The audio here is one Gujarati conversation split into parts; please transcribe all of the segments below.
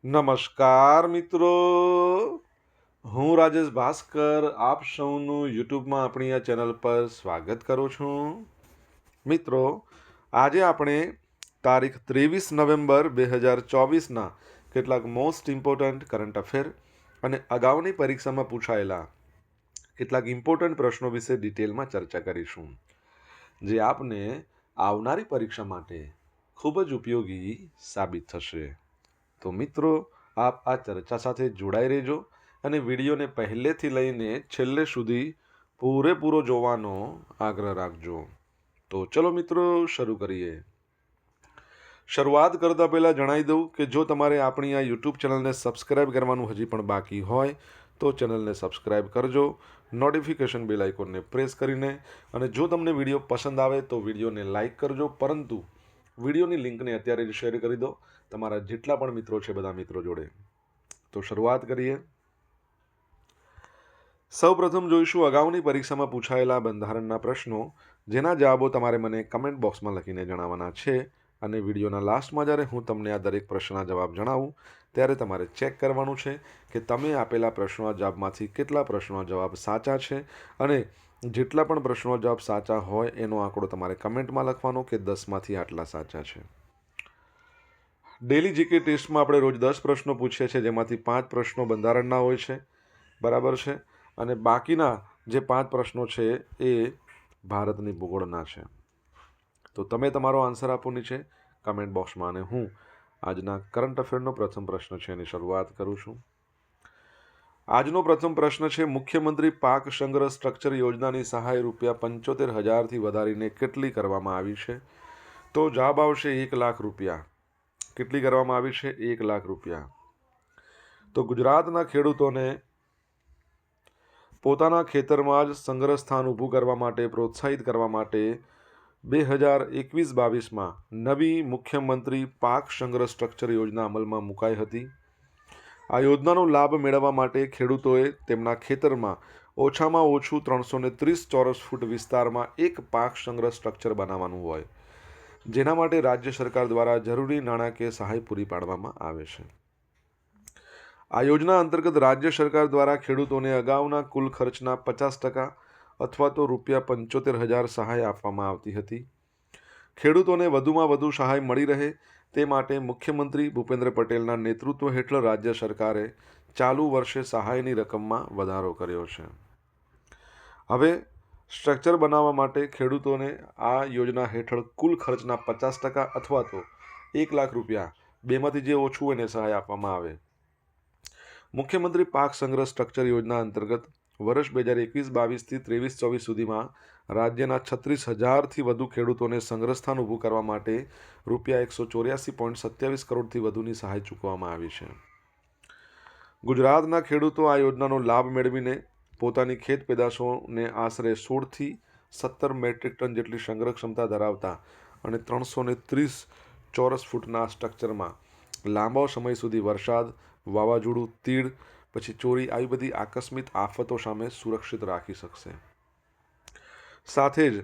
નમસ્કાર મિત્રો, હું રાજેશ ભાસ્કર આપ સૌનું યુટ્યુબમાં આપણી આ ચેનલ પર સ્વાગત કરું છું. મિત્રો, આજે આપણે તારીખ 23 નવેમ્બર 2024ના કેટલાક મોસ્ટ ઇમ્પોર્ટન્ટ કરંટ અફેર અને અગાઉની પરીક્ષામાં પૂછાયેલા કેટલાક ઇમ્પોર્ટન્ટ પ્રશ્નો વિશે ડિટેલમાં ચર્ચા કરીશું, જે આપને આવનારી પરીક્ષા માટે ખૂબ જ ઉપયોગી સાબિત થશે. તો મિત્રો, આપ આ ચર્ચા સાથે જોડાઈ રહેજો અને વિડીયોને પહેલેથી લઈને છેલ્લે સુધી પૂરેપૂરો જોવાનો આગ્રહ રાખજો. તો ચલો મિત્રો, શરૂ કરીએ. શરૂઆત કરતાં પહેલાં જણાવી દઉં કે જો તમારે આપણી આ યુટ્યુબ ચેનલને સબસ્ક્રાઈબ કરવાનું હજી પણ બાકી હોય તો ચેનલને સબસ્ક્રાઈબ કરજો, નોટિફિકેશન બેલ આઇકોનને પ્રેસ કરીને, અને જો તમને વિડીયો પસંદ આવે તો વિડીયોને લાઇક કરજો, પરંતુ વિડીયોની લિંકને અત્યારે જ શેર કરી દો તમારા જેટલા પણ મિત્રો છે બધા મિત્રો જોડે. તો શરૂઆત કરીએ. સૌપ્રથમ જોઈશું અગાઉની પરીક્ષામાં પૂછાયેલા બંધારણના પ્રશ્નો, જેના જવાબો તમારે મને કમેન્ટ બોક્સમાં લખીને જણાવવાના છે. અને વિડીયોના લાસ્ટમાં જ્યારે હું તમને આ દરેક પ્રશ્નના જવાબ જણાવું ત્યારે તમારે ચેક કરવાનું છે કે તમે આપેલા પ્રશ્નોના જવાબમાંથી કેટલા પ્રશ્નોના જવાબ સાચા છે, અને જેટલા પણ પ્રશ્નોના જવાબ સાચા હોય એનો આંકડો તમારે કમેન્ટમાં લખવાનો કે 10માંથી આટલા સાચા છે. ડેલી જીકે ટેસ્ટમાં આપણે રોજ 10 પ્રશ્નો પૂછીએ છીએ, જેમાંથી 5 પ્રશ્નો બંધારણના હોય છે, બરાબર છે, અને બાકીના જે 5 પ્રશ્નો છે એ ભારતની ભૂગોળના છે. તો તમે તમારો આન્સર આપો નીચે કમેન્ટ બોક્સમાં, અને હું આજના કરંટ અફેરનો પ્રથમ પ્રશ્ન છે એની શરૂઆત કરું છું. આજનો પ્રથમ પ્રશ્ન છે, મુખ્યમંત્રી પાક સંગ્રહ સ્ટ્રક્ચર યોજનાની સહાય ₹75,000થી વધારીને કેટલી કરવામાં આવી છે? તો જવાબ આવશે 1 લાખ રૂપિયા. કેટલી કરવામાં આવી છે? 1 લાખ રૂપિયા. તો ગુજરાતના ખેડૂતોને પોતાના ખેતરમાં જ સંગ્રહ સ્થાન ઊભું કરવા માટે પ્રોત્સાહિત કરવા માટે 2021-22માં નવી મુખ્યમંત્રી પાક સંગ્રહ સ્ટ્રક્ચર યોજના અમલમાં મુકાઈ હતી. આ યોજનાનો લાભ મેળવવા માટે ખેડૂતોએ તેમના ખેતરમાં ઓછામાં ઓછું 330 ચોરસ ફૂટ વિસ્તારમાં એક પાક સંગ્રહ સ્ટ્રક્ચર બનાવવાનું હોય, જેના માટે રાજ્ય સરકાર દ્વારા જરૂરી નાણાકીય સહાય પૂરી પાડવામાં આવે છે. આ યોજના અંતર્ગત રાજ્ય સરકાર દ્વારા ખેડૂતોને અગાઉના કુલ ખર્ચના 50% અથવા તો ₹75,000 સહાય આપવામાં આવતી હતી. ખેડૂતોને વધુમાં વધુ સહાય મળી રહે તે માટે મુખ્યમંત્રી ભૂપેન્દ્ર પટેલના નેતૃત્વ હેઠળ રાજ્ય સરકારે ચાલુ વર્ષે સહાયની રકમમાં વધારો કર્યો છે. હવે સ્ટ્રક્ચર બનાવવા માટે ખેડૂતોને આ યોજના હેઠળ કુલ ખર્ચના 50% અથવા તો 1 લાખ રૂપિયા, બેમાંથી જે ઓછું હોય એને સહાય આપવામાં આવે. મુખ્યમંત્રી પાક સંગ્રહ સ્ટ્રક્ચર યોજના અંતર્ગત વર્ષ 2021-22થી 23-24 સુધીમાં રાજ્યના 36,000થી વધુ ખેડૂતોને સંગ્રહ સ્થાન ઊભું કરવા માટે ₹184.27 કરોડથી વધુની સહાય ચૂકવવામાં આવી છે. ગુજરાતના ખેડૂતો આ યોજનાનો લાભ મેળવીને પોતાની ખેત પેદાશોને આશરે 16થી 17 મેટ્રિક ટન જેટલી સંગ્રહ ક્ષમતા ધરાવતા અને 330 ચોરસ ફૂટના સ્ટ્રક્ચરમાં લાંબા સમય સુધી વરસાદ, વાવાઝોડું, તીડ, પછી ચોરી આવી બધી આકસ્મિક આફતો સામે સુરક્ષિત રાખી શકશે. સાથે જ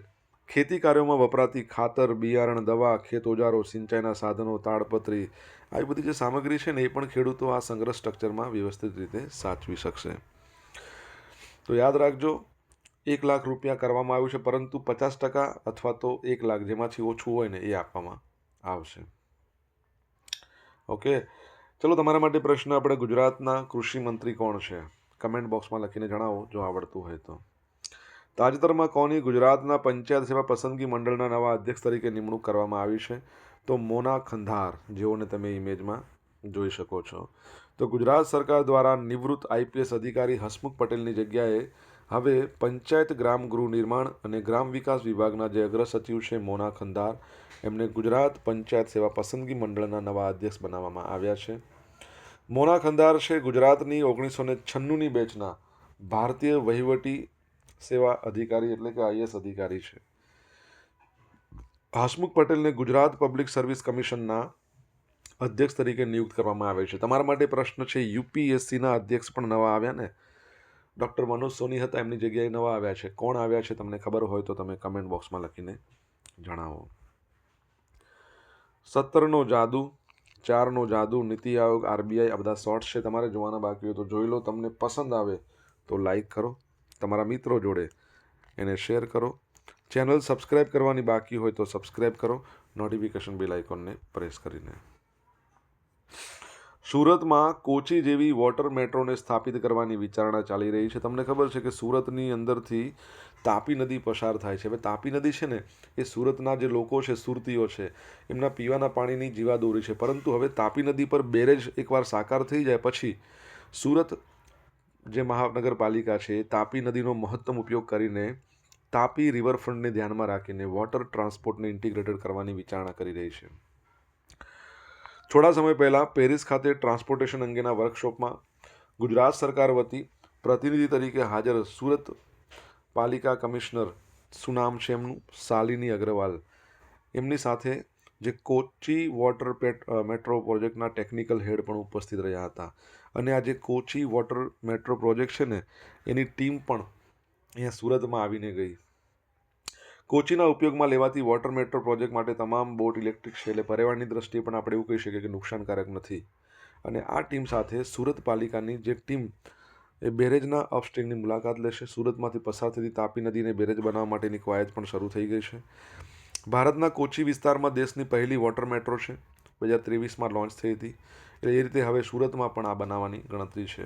ખેતી કાર્યોમાં વપરાતી ખાતર, બિયારણ, દવા, ખેત ઓજારો, સિંચાઈના સાધનો, તાડપત્રી આવી બધી જે સામગ્રી છે ને એ પણ ખેડૂતો આ સંગ્રહ સ્ટ્રક્ચરમાં વ્યવસ્થિત રીતે સાચવી શકશે. તો યાદ રાખજો, 1 લાખ રૂપિયા કરવામાં આવ્યું છે, પરંતુ 50% અથવા તો 1 લાખ જેમાંથી ઓછું હોય ને એ આપવામાં આવશે. ઓકે, ચલો તમારા માટે પ્રશ્ન આપણે ગુજરાતના કૃષિ મંત્રી કોણ છે? કમેન્ટ બોક્સમાં લખીને જણાવો જો આવડતું હોય તો. તાજેતરમાં કોની ગુજરાતના પંચાયત સેવા પસંદગી મંડળના નવા અધ્યક્ષ તરીકે નિમણૂક કરવામાં આવી છે? તો મોના ખંધાર, જેઓને તમે ઇમેજમાં જોઈ શકો છો. તો ગુજરાત સરકાર દ્વારા નિવૃત્ત IPS અધિકારી હસમુખ પટેલની જગ્યાએ હવે પંચાયત ગ્રામ ગૃહ નિર્માણ અને ગ્રામ વિકાસ વિભાગના જે અગ્ર સચિવ છે મોના ખંધાર, એમને ગુજરાત પંચાયત સેવા પસંદગી મંડળના નવા અધ્યક્ષ બનાવવામાં આવ્યા છે. મોના ખંધાર છે ગુજરાતની 1996ની બેચના ભારતીય વહીવટી સેવા અધિકારી એટલે કે IAS અધિકારી છે. હસમુખ પટેલને ગુજરાત પબ્લિક સર્વિસ કમિશનના અધ્યક્ષ તરીકે નિયુક્ત કરવામાં આવે છે. તમારા માટે પ્રશ્ન છે, UPSCના અધ્યક્ષ પણ નવા આવ્યા ને? ડૉક્ટર મનોજ સોની હતા, એમની જગ્યાએ નવા આવ્યા છે. કોણ આવ્યા છે તમને ખબર હોય તો તમે કમેન્ટ બોક્સમાં લખીને જણાવો. 17નો જાદુ, 4નો જાદુ, નીતિ આયોગ, RBI, આ બધા શોર્ટ્સ છે, તમારે જોવાના બાકી હોય તો જોઈ લો. તમને પસંદ આવે તો લાઈક કરો, તમારા મિત્રો જોડે એને શેર કરો. ચેનલ સબસ્ક્રાઈબ કરવાની બાકી હોય તો સબસ્ક્રાઈબ કરો, નોટિફિકેશન બેલ આઇકોનને પ્રેસ કરીને. સુરતમાં કોચી જેવી વોટર મેટ્રોને સ્થાપિત કરવાની વિચારણા ચાલી રહી છે. તમને ખબર છે કે સુરતની અંદરથી તાપી નદી પસાર થાય છે. હવે તાપી નદી છે ને એ સુરતના જે લોકો છે, સુરતીઓ છે, એમના પીવાના પાણીની જીવાદોરી છે. પરંતુ હવે તાપી નદી પર બેરેજ એકવાર સાકાર થઈ જાય પછી સુરત જે મહાનગરપાલિકા છે એ તાપી નદીનો મહત્તમ ઉપયોગ કરીને તાપી રિવરફ્રન્ટને ધ્યાનમાં રાખીને વોટર ટ્રાન્સપોર્ટને ઇન્ટિગ્રેટેડ કરવાની વિચારણા કરી રહી છે. થોડા સમય પહેલાં પેરિસ ખાતે ટ્રાન્સપોર્ટેશન અંગેના વર્કશોપમાં ગુજરાત સરકાર વતી પ્રતિનિધિ તરીકે હાજર સુરત પાલિકા કમિશનર, શું નામ છે એમનું, શાલિની અગ્રવાલ, એમની સાથે જે કોચી વોટર મેટ્રો પ્રોજેક્ટના ટેકનિકલ હેડ પણ ઉપસ્થિત રહ્યા હતા. અને આ જે કોચી વોટર મેટ્રો પ્રોજેક્ટ છે ને એની ટીમ પણ અહીંયા સુરતમાં આવીને ગઈ. કોચીના ઉપયોગમાં લેવાતી વોટર મેટ્રો પ્રોજેક્ટ માટે તમામ બોટ ઇલેક્ટ્રિક છે, એટલે પર્યાવરણની દ્રષ્ટિએ પણ આપણે એવું કહી શકીએ કે નુકસાનકારક નથી. અને આ ટીમ સાથે સુરત પાલિકાની જે ટીમ એ બેરેજના અપસ્ટ્રીમની મુલાકાત લેશે. સુરતમાંથી પસાર થતી તાપી નદીને બેરેજ બનાવવા માટેની કવાયત પણ શરૂ થઈ ગઈ છે. ભારતના કોચી વિસ્તારમાં દેશની પહેલી વોટર મેટ્રો છે, 2023માં લોન્ચ થઈ હતી. એટલે એ રીતે હવે સુરતમાં પણ આ બનાવવાની ગણતરી છે.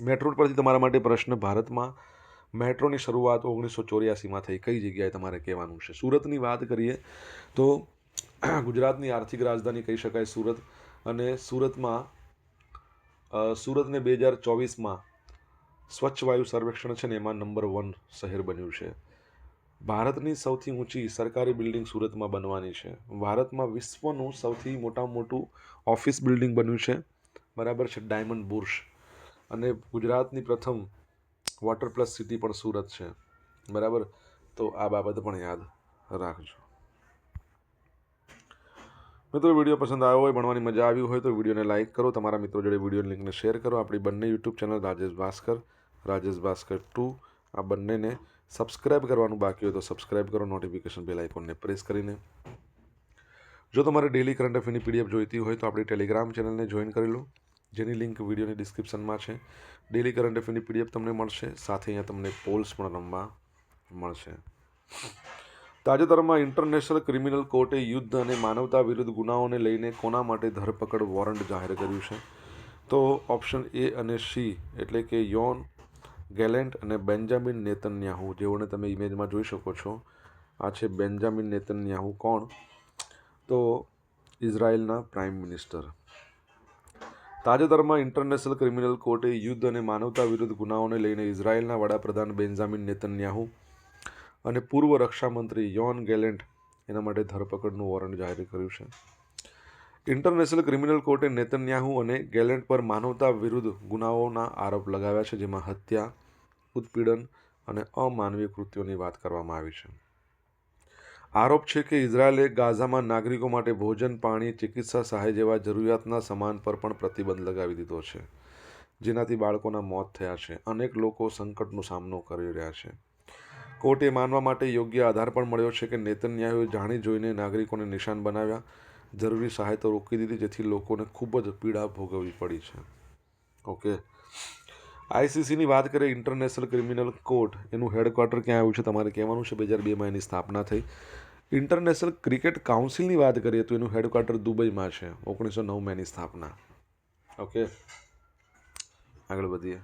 મેટ્રો પરથી તમારા માટે પ્રશ્ન, ભારતમાં મેટ્રોની શરૂઆત 1984માં થઈ, કઈ જગ્યાએ તમારે કહેવાનું છે. સુરતની વાત કરીએ તો ગુજરાતની આર્થિક રાજધાની કહી શકાય સુરત. અને સુરતને 2024માં સ્વચ્છ વાયુ સર્વેક્ષણ છે ને એમાં નંબર 1 શહેર બન્યું છે. ભારતની સૌથી ઊંચી સરકારી બિલ્ડિંગ સુરતમાં બનવાની છે. ભારતમાં વિશ્વનું સૌથી મોટું ઓફિસ બિલ્ડિંગ બન્યું છે, બરાબર છે, ડાયમંડ બુર્જ. અને ગુજરાતની પ્રથમ વોટર પ્લસ સિટી પણ સુરત છે, બરાબર. તો આ બાબત પણ યાદ રાખજો. મિત્રો, વિડીયો પસંદ આવ્યો હોય, ભણવાની મજા આવી હોય તો વિડીયોને લાઇક કરો, તમારા મિત્રો જોડે વિડીયો લિંકને શેર કરો. આપણી બંને યુટ્યુબ ચેનલ રાજેશ ભાસ્કર 2, આ બંનેને સબસ્ક્રાઈબ કરવાનું બાકી હોય તો સબસ્ક્રાઈબ કરો, નોટિફિકેશન બેલ આઇકોનને પ્રેસ કરીને. જો તમારે ડેલી કરંટ અફેરની PDF જોઈતી હોય તો આપણી ટેલિગ્રામ ચેનલને જોઈન કરી લો, જેની લિંક વિડીયોની ડિસ્ક્રિપ્શનમાં છે. ડેલી કરંટ અફેરની PDF તમને મળશે, સાથે અહીંયા તમને પોલ્સ પણ રમવા મળશે. તાજેતરમાં ઇન્ટરનેશનલ ક્રિમિનલ કોર્ટે યુદ્ધ અને માનવતા વિરુદ્ધ ગુનાઓને લઈને કોના માટે ધરપકડ વોરંટ જાહેર કર્યું છે? તો ઓપ્શન A અને C, એટલે કે યોન ગેલેન્ટ અને બેન્જામિન નેતન્યાહુ, જેઓને તમે ઇમેજમાં જોઈ શકો છો. આ છે બેન્જામિન નેતન્યાહુ. કોણ? તો ઇઝરાયલના પ્રાઇમ મિનિસ્ટર. તાજેતરમાં ઇન્ટરનેશનલ ક્રિમિનલ કોર્ટે યુદ્ધ અને માનવતા વિરુદ્ધ ગુનાઓને લઈને ઇઝરાયલના વડાપ્રધાન બેન્જામિન નેતન્યાહુ અને પૂર્વ રક્ષામંત્રી યોન ગેલેન્ટ એના માટે ધરપકડનું વોરંટ જાહેર કર્યું છે. ઇન્ટરનેશનલ ક્રિમિનલ કોર્ટે નેતન્યાહુ અને ગેલેન્ટ પર માનવતા વિરુદ્ધ ગુનાઓના આરોપ લગાવ્યા છે, જેમાં હત્યા, ઉત્પીડન અને અમાનવીય કૃત્યોની વાત કરવામાં આવી છે. આરોપ છે કે ઇઝરાયેલે ગાઝામાં નાગરિકો માટે ભોજન, પાણી, ચિકિત્સા સહાય જેવા જરૂરિયાતના સામાન પર પણ પ્રતિબંધ લગાવી દીધો છે, જેનાથી બાળકોના મોત થયા છે. અનેક લોકો સંકટનો સામનો કરી રહ્યા છે. કોર્ટે માનવા માટે યોગ્ય આધાર પણ મળ્યો છે કે નેતન્યાહુએ જાણી જોઈને નાગરિકોને નિશાન બનાવ્યા, જરૂરી સહાયતા રોકી દીધી, જેથી લોકોને ખૂબ જ પીડા ભોગવવી પડી છે. ઓકે, ICCની વાત કરીએ, ઇન્ટરનેશનલ ક્રિમિનલ કોર્ટ, એનું હેડક્વાર્ટર ક્યાં આવ્યું છે તમારે કહેવાનું છે. 2002માં એની સ્થાપના થઈ. ઇન્ટરનેશનલ ક્રિકેટ કાઉન્સિલની વાત કરીએ તો એનું હેડક્વાર્ટર દુબઈમાં છે. 1909માં એની સ્થાપના. ઓકે, આગળ વધીએ.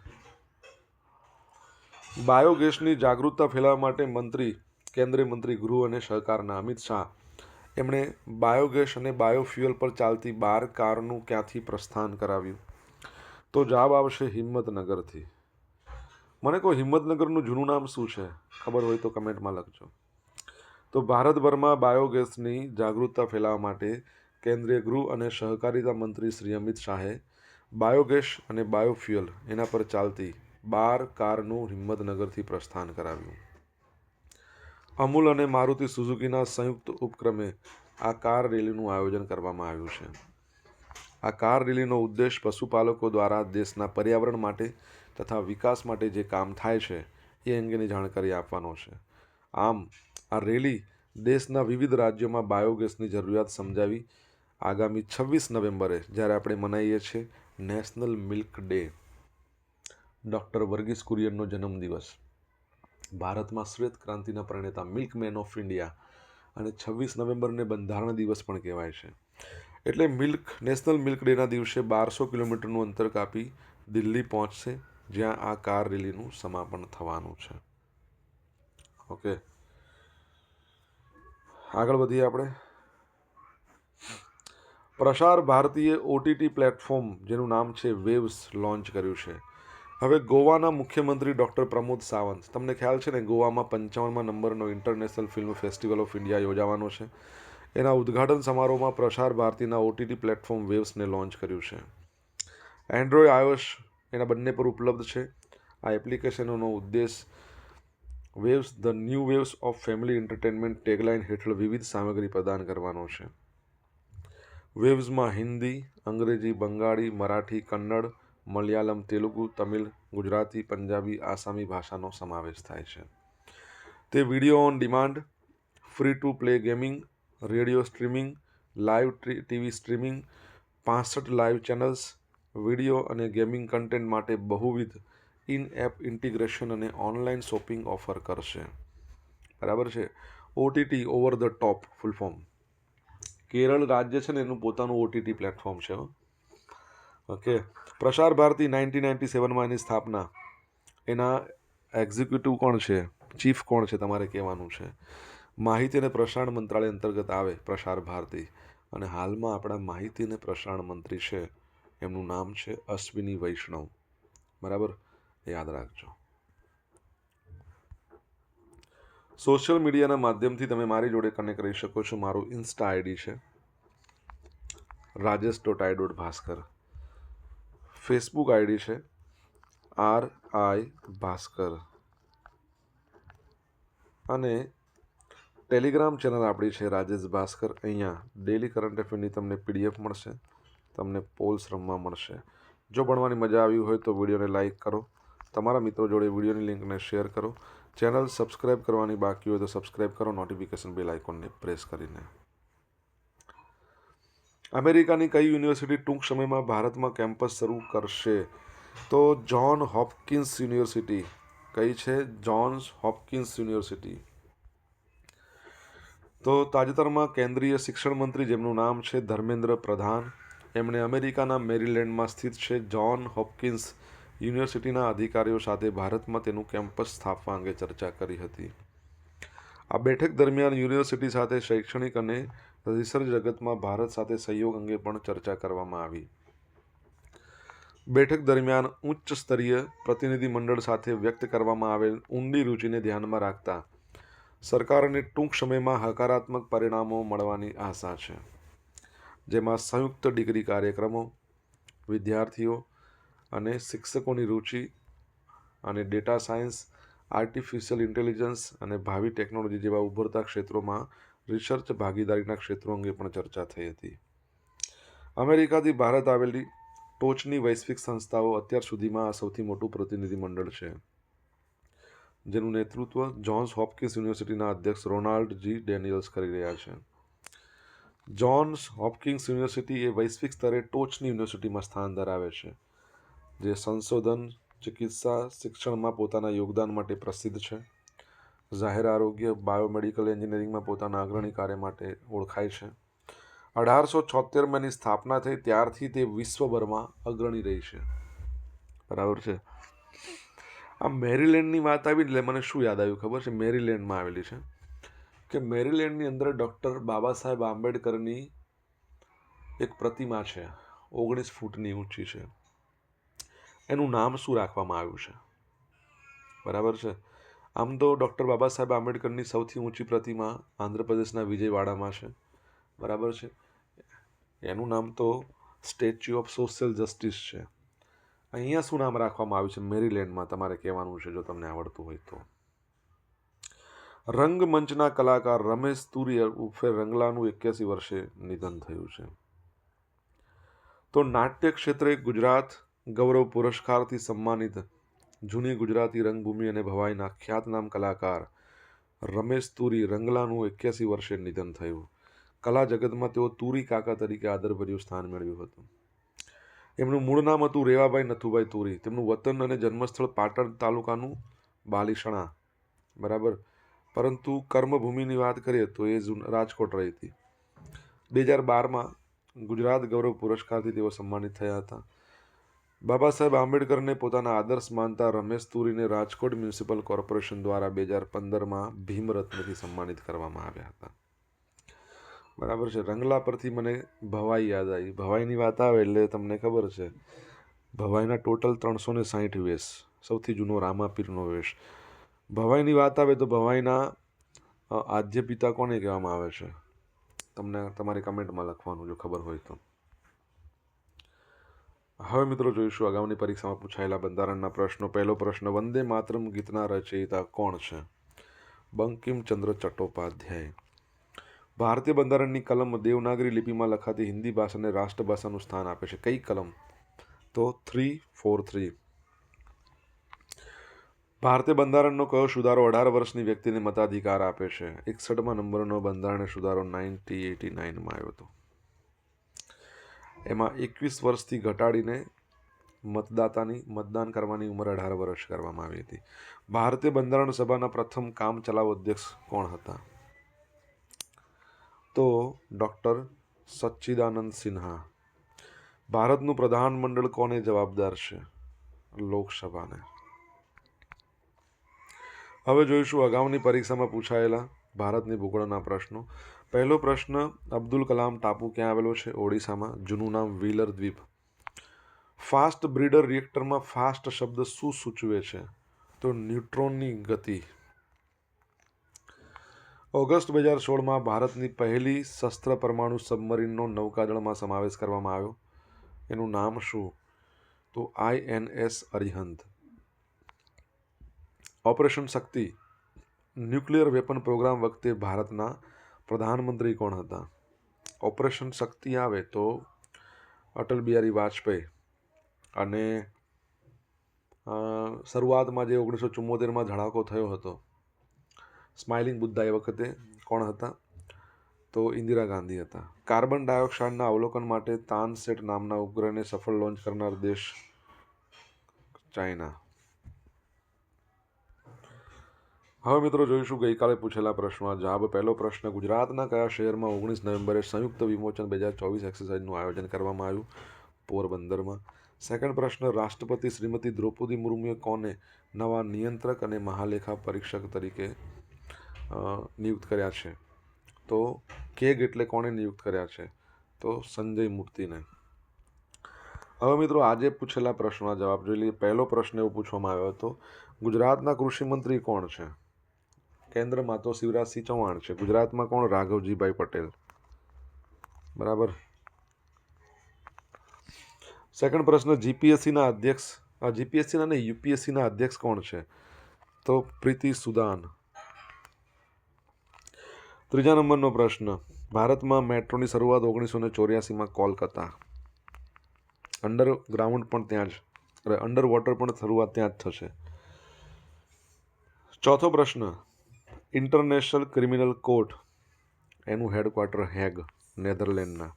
બાયોગેસની જાગૃતતા ફેલાવવા માટે કેન્દ્રીય મંત્રી ગૃહ અને સહકારના અમિત શાહ એમણે બાયોગેસ અને બાયોફ્યુઅલ પર ચાલતી 12 કારનું ક્યાંથી પ્રસ્થાન કરાવ્યું? તો જવાબ આવશે હિંમતનગરથી. મને કહો, હિંમતનગરનું જૂનું નામ શું છે? ખબર હોય તો કમેન્ટમાં લખજો. તો ભારતભરમાં બાયોગેસની જાગૃતતા ફેલાવવા માટે કેન્દ્રીય ગૃહ અને સહકારિતા મંત્રી શ્રી અમિત શાહે બાયોગેસ અને બાયોફ્યુઅલ એના પર ચાલતી 12 કારનું હિંમતનગરથી પ્રસ્થાન કરાવ્યું. અમૂલ અને મારુતિ સુઝુકીના સંયુક્ત ઉપક્રમે આ કાર રેલીનું આયોજન કરવામાં આવ્યું છે. આ કાર રેલીનો ઉદ્દેશ પશુપાલકો દ્વારા દેશના પર્યાવરણ માટે તથા વિકાસ માટે જે કામ થાય છે એ અંગેની જાણકારી આપવાનો છે. આમ આ રેલી દેશના વિવિધ રાજ્યોમાં બાયોગેસની જરૂરિયાત સમજાવી આગામી 26 નવેમ્બરે જ્યારે આપણે મનાવીએ છીએ national milk day, doctor Verghese કુરિયનનો જન્મદિવસ, ભારતમાં શ્વેત ક્રાંતિના પ્રણેતા મિલ્કમેન ઓફ ઇન્ડિયા, અને 26 નવેમ્બરને બંધારણ દિવસ પણ કહેવાય છે. એટલે નેશનલ મિલ્ક ડેના દિવસે 1200 કિલોમીટરનું અંતર કાપી દિલ્હી પહોંચશે, જ્યાં આ કાર રેલીનું સમાપન થવાનું છે. ઓકે, આગળ વધીએ આપણે. પ્રસાર ભારતીએ OTT પ્લેટફોર્મ જેનું નામ છે વેવ્સ લોન્ચ કર્યું છે. હવે ગોવાના મુખ્યમંત્રી ડૉક્ટર પ્રમોદ સાવંત, તમને ખ્યાલ છે ને ગોવામાં 55મા નંબરનો international film festival of India યોજાવાનો છે. એના ઉદ્ઘાટન સમારોહમાં પ્રસાર ભારતીના OTT પ્લેટફોર્મ વેવ્સને લોન્ચ કર્યું છે. એન્ડ્રોઈડ iOS એના બંને પર ઉપલબ્ધ છે. આ એપ્લિકેશનોનો ઉદ્દેશ waves the new waves of family entertainment tagline હેઠળ વિવિધ સામગ્રી પ્રદાન કરવાનો છે. વેવ્સમાં હિન્દી, અંગ્રેજી, બંગાળી, મરાઠી, કન્નડ, મલયાલમ, તેલુગુ, તમિલ, ગુજરાતી, પંજાબી, આસામી ભાષાનો સમાવેશ થાય છે. તે video on demand, free to play gaming, radio streaming, live TV streaming, 65 live channels, video અને ગેમિંગ કન્ટેન્ટ માટે બહુવિધ ઇન એપ ઇન્ટિગ્રેશન અને ઓનલાઈન શોપિંગ ઓફર કરશે. બરાબર છે. OTT over the top full form. Kerala રાજ્ય છે ને એનું પોતાનું OTT પ્લેટફોર્મ છે. ઓકે, પ્રસાર ભારતી 1997માં એની સ્થાપના, એના એક્ઝિક્યુટિવ કોણ છે, ચીફ કોણ છે તમારે કહેવાનું છે. માહિતી અને પ્રસારણ મંત્રાલય અંતર્ગત આવે પ્રસાર ભારતી, અને હાલમાં આપણા માહિતી અને પ્રસારણ મંત્રી છે, એમનું નામ છે અશ્વિની વૈષ્ણવ. બરાબર, યાદ રાખજો. સોશિયલ મીડિયાના માધ્યમથી તમે મારી જોડે કનેક્ટ કરી શકો છો. મારું ઇન્સ્ટા આઈડી છે rajesh.i.bhaskar. ફેસબુક આઈડી છે RI ભાસ્કર, અને ટેલિગ્રામ ચેનલ આપણી છે રાજેશ ભાસ્કર. અહીંયા ડેલી કરંટ અફેરની તમને PDF મળશે, તમને પોલ્સ રમવા મળશે. જો ભણવાની મજા આવી હોય તો વિડીયોને લાઇક કરો, તમારા મિત્રો જોડે વિડીયોની લિંકને શેર કરો. ચેનલ સબસ્ક્રાઈબ કરવાની બાકી હોય તો સબસ્ક્રાઈબ કરો, નોટિફિકેશન બેલ આઇકોનને પ્રેસ કરીને. અમેરિકાની કઈ યુનિવર્સિટી ટૂંક સમયમાં ભારતમાં કેમ્પસ શરૂ કરશે? તો જ્હોન હોપકિન્સ યુનિવર્સિટી. કઈ છે? John's Hopkins university. તો તાજેતરમાં કેન્દ્રીય શિક્ષણ મંત્રી, જેમનું નામ છે ધર્મેન્દ્ર પ્રધાન, એમણે અમેરિકાના મેરીલેન્ડમાં સ્થિત છે જ્હોન હોપકિન્સ યુનિવર્સિટીના અધિકારીઓ સાથે ભારતમાં તેનું કેમ્પસ સ્થાપવા અંગે ચર્ચા કરી હતી. આ બેઠક દરમિયાન યુનિવર્સિટી સાથે શૈક્ષણિક અને રિસર્ચ જગતમાં ભારત સાથે સહયોગ અંગે પણ ચર્ચા કરવામાં આવી. બેઠક દરમિયાન ઉચ્ચ સ્તરીય પ્રતિનિધિ મંડળ સાથે વ્યક્ત કરવામાં આવેલ ઊંડી રુચિને ધ્યાનમાં રાખતા સરકારને ટૂંક સમયમાં હકારાત્મક પરિણામો મળવાની આશા છે, જેમાં સંયુક્ત ડિગ્રી કાર્યક્રમો, વિદ્યાર્થીઓ અને શિક્ષકોની રુચિ અને ડેટા સાયન્સ, આર્ટિફિશિયલ ઇન્ટેલિજન્સ અને ભાવિ ટેકનોલોજી જેવા ઉભરતા ક્ષેત્રોમાં રિસર્ચ ભાગીદારીના ક્ષેત્રો અંગે પણ ચર્ચા થઈ હતી. અમેરિકાથી ભારત આવેલી ટોચની વૈશ્વિક સંસ્થાઓ અત્યાર સુધીમાં આ સૌથી મોટું પ્રતિનિધિ મંડળ છે, જેનું નેતૃત્વ જ્હોન્સ હોપકિન્સ યુનિવર્સિટીના અધ્યક્ષ રોનાલ્ડ G. ડેનિયલ્સ કરી રહ્યા છે. જ્હોન્સ હોપકિન્સ યુનિવર્સિટી એ વૈશ્વિક સ્તરે ટોચની યુનિવર્સિટીમાં સ્થાન ધરાવે છે, જે સંશોધન, ચિકિત્સા, શિક્ષણમાં પોતાના યોગદાન માટે પ્રસિદ્ધ છે. જાહેર આરોગ્ય, બાયોમેડિકલ એન્જિનિયરિંગમાં પોતાના અગ્રણી કાર્ય માટે ઓળખાય છે. 1876માં એની સ્થાપના થઈ ત્યારથી તે વિશ્વભરમાં અગ્રણી રહી છે. બરાબર છે. આ મેરીલેન્ડની વાત આવી એટલે મને શું યાદ આવ્યું ખબર છે? મેરીલેન્ડમાં આવેલી છે કે મેરીલેન્ડની અંદર ડૉક્ટર બાબા સાહેબ આંબેડકરની એક પ્રતિમા છે, 19 ફૂટની ઊંચી છે. એનું નામ શું રાખવામાં આવ્યું છે? બરાબર છે. આમ તો ડૉક્ટર બાબા સાહેબ આંબેડકરની સૌથી ઊંચી પ્રતિમા આંધ્રપ્રદેશના વિજયવાડામાં છે. બરાબર છે. એનું નામ તો સ્ટેચ્યુ ઓફ સોશિયલ જસ્ટિસ છે. અહીંયા શું નામ રાખવામાં આવ્યું છે મેરીલેન્ડમાં? તમારે કહેવાનું છે જો તમને આવડતું હોય તો. રંગમંચના કલાકાર રમેશ તુરી ઉર્ફે રંગલાનું 81 વર્ષે નિધન થયું છે. તો નાટ્ય ક્ષેત્રે ગુજરાત ગૌરવ પુરસ્કારથી સન્માનિત જૂની ગુજરાતી રંગભૂમિ અને ભવાઈના ખ્યાતનામ કલાકાર રમેશ તુરી રંગલાનું 81 વર્ષે નિધન થયું. કલા જગતમાં તેઓ તુરી કાકા તરીકે આદરભર્યું સ્થાન મેળવ્યું હતું. એમનું મૂળ નામ હતું રેવાભાઈ નથુભાઈ તુરી. તેમનું વતન અને જન્મસ્થળ પાટણ તાલુકાનું બાલીસણા, બરાબર. પરંતુ કર્મભૂમિની વાત કરીએ તો એ રાજકોટ રહી હતી. 2012માં ગુજરાત ગૌરવ પુરસ્કારથી તેઓ સન્માનિત થયા હતા. બાબા સાહેબ આંબેડકરને પોતાના આદર્શ માનતા રમેશ તુરીને રાજકોટ મ્યુનિસિપલ કોર્પોરેશન દ્વારા 2015માં ભીમરત્નથી સન્માનિત કરવામાં આવ્યા હતા. બરાબર છે. રંગલા પરથી મને ભવાઈ યાદ આવી. ભવાઈની વાત આવે એટલે તમને ખબર છે, ભવાઈના ટોટલ 360 વેશ, સૌથી જૂનો રામાપીરનો વેશ. ભવાઈની વાત આવે તો ભવાઈના આદ્ય પિતા કોને કહેવામાં આવે છે? તમને તમારી કમેન્ટમાં લખવાનું જો ખબર હોય તો. હવે મિત્રો જોઈશું અગાઉની પરીક્ષામાં પૂછાયેલા બંધારણના પ્રશ્નો. પહેલો પ્રશ્ન, વંદે માતરમ ગીતના રચયિતા કોણ છે? બંકિમચંદ્ર ચટ્ટોપાધ્યાય. ભારતીય બંધારણની કલમ દેવનાગરી લિપિમાં લખાતી હિન્દી ભાષાને રાષ્ટ્રભાષાનું સ્થાન આપે છે. કઈ કલમ? તો 343. ભારતીય બંધારણનો કયો સુધારો 18 વર્ષની વ્યક્તિને મતાધિકાર આપે છે? 61મા નંબરનો બંધારણીય સુધારો 1989માં આવ્યો હતો. એમાં 21 વર્ષથી ઘટાડીને મતદાતાની મતદાન કરવાની ઉંમર 18 વર્ષ કરવામાં આવી હતી. ભારતીય બંધારણ સભાના પ્રથમ કામ ચલાવ અધ્યક્ષ કોણ હતા? તો ડૉક્ટર સચ્ચિદાનંદ સિન્હા. ભારતનું પ્રધાનમંડળ કોને જવાબદાર છે? લોકસભાને. હવે જોઈશું અગાઉની પરીક્ષામાં પૂછાયેલા ભારતની ભૂગોળના પ્રશ્નો. પહેલો પ્રશ્ન, અબ્દુલ કલામ ટાપુ ક્યાં આવેલો છે? ઓડિશામાં. જૂનું નામ વ્હીલર દ્વીપ. ફાસ્ટ બ્રીડર રિએક્ટરમાં ફાસ્ટ શબ્દ શું સૂચવે છે? તો ન્યુટ્રોનની ગતિ. ઓગસ્ટ 2016માં ભારતની પહેલી શસ્ત્ર પરમાણુ સબમરીનનો નૌકાદળમાં સમાવેશ કરવામાં આવ્યો. એનું નામ શું? તો INS અરિહંત. ઓપરેશન શક્તિ ન્યુક્લિયર વેપન પ્રોગ્રામ વખતે ભારતના પ્રધાનમંત્રી કોણ હતા? ઓપરેશન શક્તિ આવે તો અટલ બિહારી વાજપેયી. અને શરૂઆતમાં જે 1974માં ધડાકો થયો હતો સ્માઇલિંગ બુદ્ધા, એ વખતે કોણ હતા? તો ઇન્દિરા ગાંધી હતા. કાર્બન ડાયોક્સાઇડના અવલોકન માટે તાનસેટ નામના ઉપગ્રહને સફળ લોન્ચ કરનાર દેશ? ચાઇના. હવે મિત્રો જોઈશું ગઈકાલે પૂછેલા પ્રશ્નોના જવાબ. પહેલો પ્રશ્ન, ગુજરાતના કયા શહેરમાં 19 નવેમ્બરે સંયુક્ત વિમોચન 2024 એક્સરસાઇઝનું આયોજન કરવામાં આવ્યું? પોરબંદરમાં. સેકન્ડ પ્રશ્ન, રાષ્ટ્રપતિ શ્રીમતી દ્રૌપદી મુર્મુએ કોને નવા નિયંત્રક અને મહાલેખા પરીક્ષક તરીકે નિયુક્ત કર્યા છે? તો કેગ એટલે કોણે નિયુક્ત કર્યા છે? તો સંજય મૂર્તિને. હવે મિત્રો આજે પૂછેલા પ્રશ્નોના જવાબ જોઈ લઈએ. પહેલો પ્રશ્ન એવો પૂછવામાં આવ્યો હતો, ગુજરાતના કૃષિ મંત્રી કોણ છે? કેન્દ્રમાં તો શિવરાજસિંહ ચૌહાણ છે. ગુજરાતમાં કોણ? રાઘવજીભાઈ પટેલ. બરાબર. સેકન્ડ પ્રશ્ન, જીપીએસસીના અધ્યક્ષ, જીપીએસસીના નહીં યુપીએસસીના અધ્યક્ષ કોણ છે? તો પ્રીતિ સુદાન. ત્રીજા નંબરનો પ્રશ્ન, ભારતમાં મેટ્રોની શરૂઆત 1984માં કોલકાતા. અંડરગ્રાઉન્ડ પણ ત્યાં જ, અંડર વોટર પણ શરૂઆત ત્યાં જ થશે. ચોથો પ્રશ્ન, ઇન્ટરનેશનલ ક્રિમિનલ કોર્ટ એનું હેડક્વાર્ટર હેગ, નેધરલેન્ડના.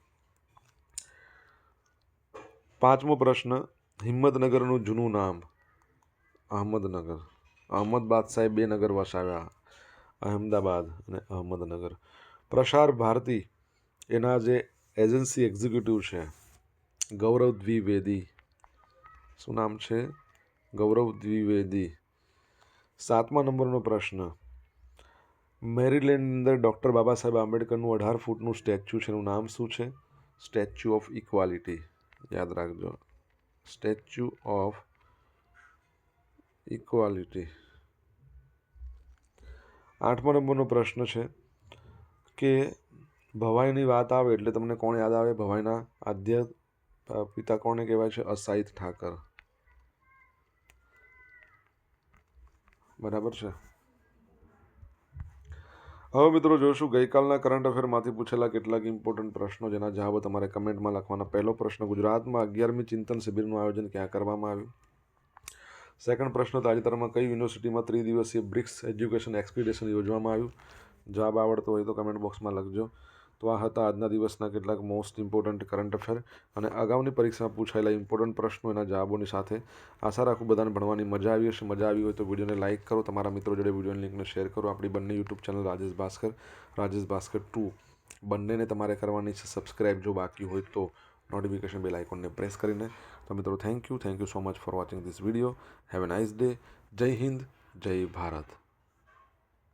પાંચમો પ્રશ્ન, હિંમતનગરનું જૂનું નામ? અહમદનગર. અહમદ બાદશાહે 2 નગર વસાવ્યા, અહેમદાબાદ અને અહમદનગર. પ્રસાર ભારતી એના જે એજન્સી એક્ઝિક્યુટિવ છે ગૌરવ દ્વિવેદી. શું નામ છે? ગૌરવ દ્વિવેદી. સાતમા નંબરનો પ્રશ્ન, મેરીલેન્ડની અંદર ડૉક્ટર બાબા સાહેબ આંબેડકરનું 18 ફૂટનું સ્ટેચ્યુ છે, એનું નામ શું છે? Statue of equality. યાદ રાખજો, સ્ટેચ્યુ ઓફ ઇક્વાલિટી. આઠમા નંબરનો પ્રશ્ન છે કે ભવાઈની વાત આવે એટલે તમને કોણ યાદ આવે? ભવાઈના આદ્ય પિતા કોને કહેવાય છે? અસાઈદ ઠાકર. બરાબર છે. હવે મિત્રો જોઈશું ગઈકાલના કરંટ અફેરમાંથી પૂછેલા કેટલાક ઇમ્પોર્ટન્ટ પ્રશ્નો, જેના જવાબો તમારે કમેન્ટમાં લખવાના. પહેલો પ્રશ્ન, ગુજરાતમાં 11મી ચિંતન શિબિરનું આયોજન ક્યાં કરવામાં આવ્યું? સેકન્ડ પ્રશ્ન, તાજેતરમાં કઈ યુનિવર્સિટીમાં 3 દિવસીય બ્રિક્સ એજ્યુકેશન એક્સપિડિશન યોજવામાં આવ્યું? જવાબ આવડતો હોય તો કમેન્ટ બોક્સમાં લખજો. તો તો આ હતા આજના દિવસના કેટલાક મોસ્ટ ઇમ્પોર્ટન્ટ કરંટ અફેર અને અગાઉની પરીક્ષામાં પૂછાયેલા ઇમ્પોર્ટન્ટ પ્રશ્નો એના જવાબોની સાથે. આશા રાખું બધાને ભણવાની મજા આવી હશે. મજા આવી હોય તો વિડીયોને લાઇક કરો, તમારા મિત્રો જોડે વિડીયોની લિંકને શેર કરો. આપણી બંને યુટ્યુબ ચેનલ રાજેશ ભાસ્કર 2 બંનેને તમારે કરવાની છે સબસ્ક્રાઇબ, જો બાકી હોય તો નોટિફિકેશન બેલ આઇકોનને પ્રેસ કરીને. તો મિત્રો thank you so much for watching this video. Have a nice day. જય હિન્દ, જય ભારત.